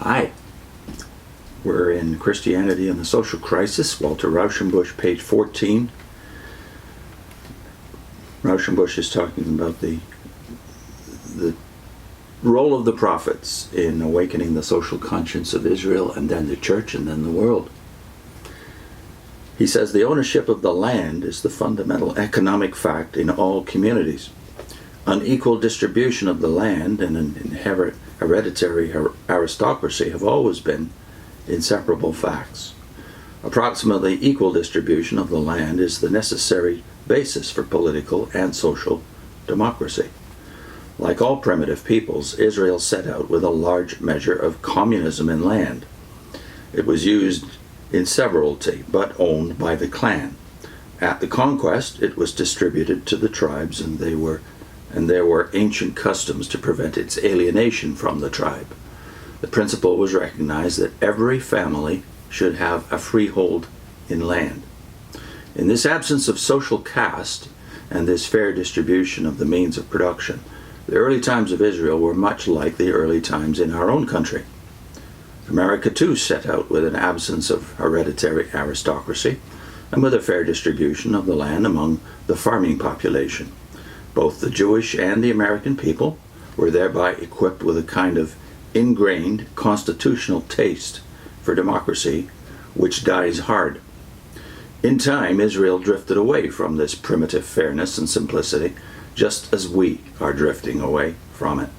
Hi. We're in Christianity and the Social Crisis, Walter Rauschenbusch, page 14. Rauschenbusch is talking about the role of the prophets in awakening the social conscience of Israel and then the church and then the world. He says the ownership of the land is the fundamental economic fact in all communities. Unequal distribution of the land and an hereditary aristocracy have always been inseparable facts. Approximately equal distribution of the land is the necessary basis for political and social democracy. Like all primitive peoples, Israel set out with a large measure of communism in land. It was used in severalty, but owned by the clan. At the conquest, it was distributed to the tribes, and there were ancient customs to prevent its alienation from the tribe. The principle was recognized that every family should have a freehold in land. In this absence of social caste and this fair distribution of the means of production, the early times of Israel were much like the early times in our own country. America too set out with an absence of hereditary aristocracy and with a fair distribution of the land among the farming population. Both the Jewish and the American people were thereby equipped with a kind of ingrained constitutional taste for democracy, which dies hard. In time, Israel drifted away from this primitive fairness and simplicity, just as we are drifting away from it.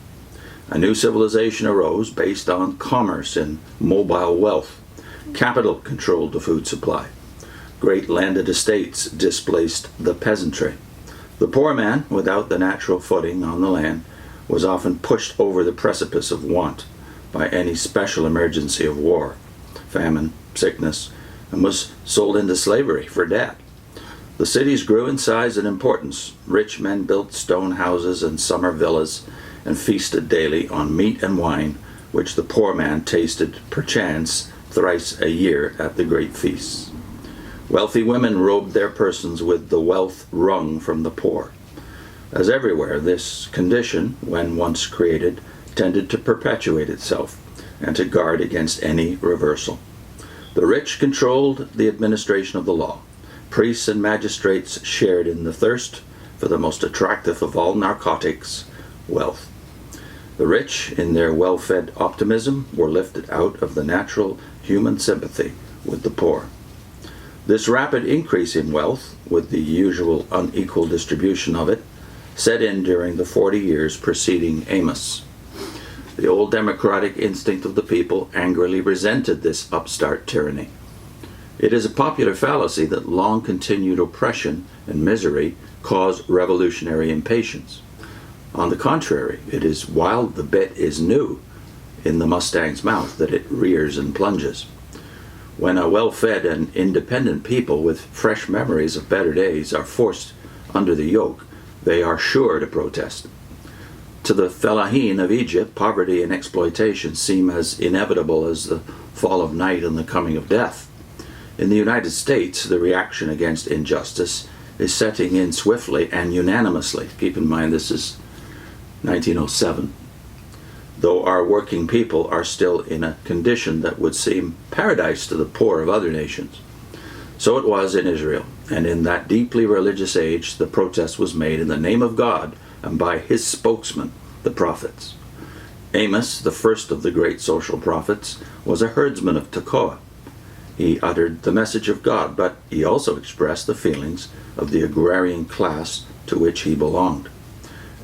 A new civilization arose based on commerce and mobile wealth. Capital controlled the food supply. Great landed estates displaced the peasantry. The poor man, without the natural footing on the land, was often pushed over the precipice of want by any special emergency of war, famine, sickness, and was sold into slavery for debt. The cities grew in size and importance. Rich men built stone houses and summer villas and feasted daily on meat and wine, which the poor man tasted perchance thrice a year at the great feasts. Wealthy women robed their persons with the wealth wrung from the poor. As everywhere, this condition, when once created, tended to perpetuate itself and to guard against any reversal. The rich controlled the administration of the law. Priests and magistrates shared in the thirst for the most attractive of all narcotics, wealth. The rich, in their well-fed optimism, were lifted out of the natural human sympathy with the poor. This rapid increase in wealth, with the usual unequal distribution of it, set in during the 40 years preceding Amos. The old democratic instinct of the people angrily resented this upstart tyranny. It is a popular fallacy that long-continued oppression and misery cause revolutionary impatience. On the contrary, it is while the bit is new in the Mustang's mouth that it rears and plunges. When a well-fed and independent people with fresh memories of better days are forced under the yoke, they are sure to protest. To the fellahin of Egypt, poverty and exploitation seem as inevitable as the fall of night and the coming of death. In the United States, the reaction against injustice is setting in swiftly and unanimously. Keep in mind this is 1907. Though our working people are still in a condition that would seem paradise to the poor of other nations. So it was in Israel, and in that deeply religious age the protest was made in the name of God and by his spokesmen, the prophets. Amos, the first of the great social prophets, was a herdsman of Tekoa. He uttered the message of God, but he also expressed the feelings of the agrarian class to which he belonged.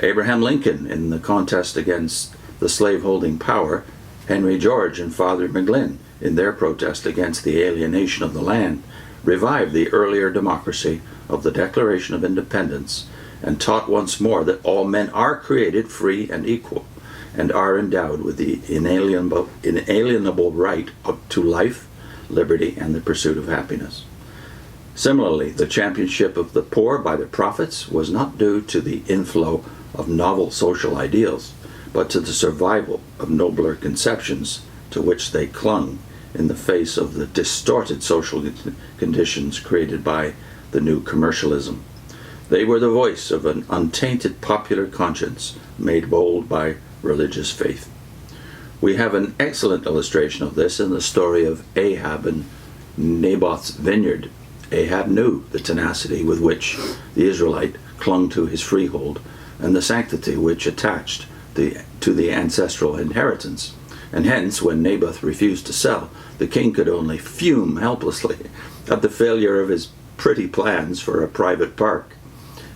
Abraham Lincoln, in the contest against the slave-holding power, Henry George and Father McGlynn, in their protest against the alienation of the land, revived the earlier democracy of the Declaration of Independence and taught once more that all men are created free and equal and are endowed with the inalienable right to life, liberty, and the pursuit of happiness. Similarly, the championship of the poor by the prophets was not due to the inflow of novel social ideals, but to the survival of nobler conceptions to which they clung in the face of the distorted social conditions created by the new commercialism. They were the voice of an untainted popular conscience made bold by religious faith. We have an excellent illustration of this in the story of Ahab and Naboth's vineyard. Ahab knew the tenacity with which the Israelite clung to his freehold and the sanctity which attached to the ancestral inheritance. And hence, when Naboth refused to sell, the king could only fume helplessly at the failure of his pretty plans for a private park.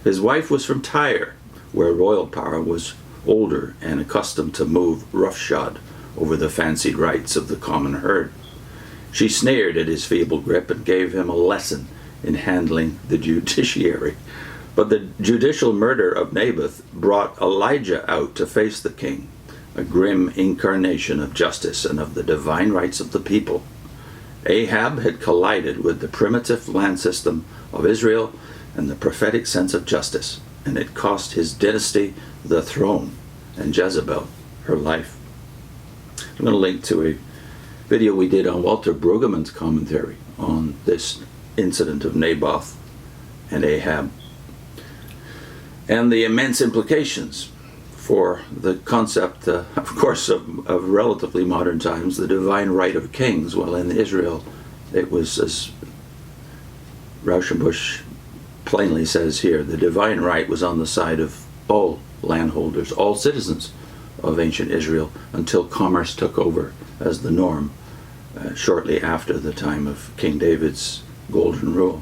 His wife was from Tyre, where royal power was older and accustomed to move roughshod over the fancied rights of the common herd. She sneered at his feeble grip and gave him a lesson in handling the judiciary. But the judicial murder of Naboth brought Elijah out to face the king, a grim incarnation of justice and of the divine rights of the people. Ahab had collided with the primitive land system of Israel and the prophetic sense of justice, and it cost his dynasty the throne and Jezebel her life. I'm going to link to a video we did on Walter Brueggemann's commentary on this incident of Naboth and Ahab and the immense implications for the concept, of course, of relatively modern times, the divine right of kings. Well, in Israel, it was, as Rauschenbusch plainly says here, the divine right was on the side of all landholders, all citizens of ancient Israel, until commerce took over as the norm shortly after the time of King David's golden rule.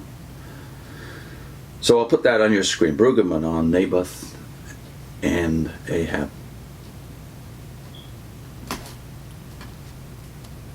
So I'll put that on your screen. Brueggemann on Naboth and Ahab.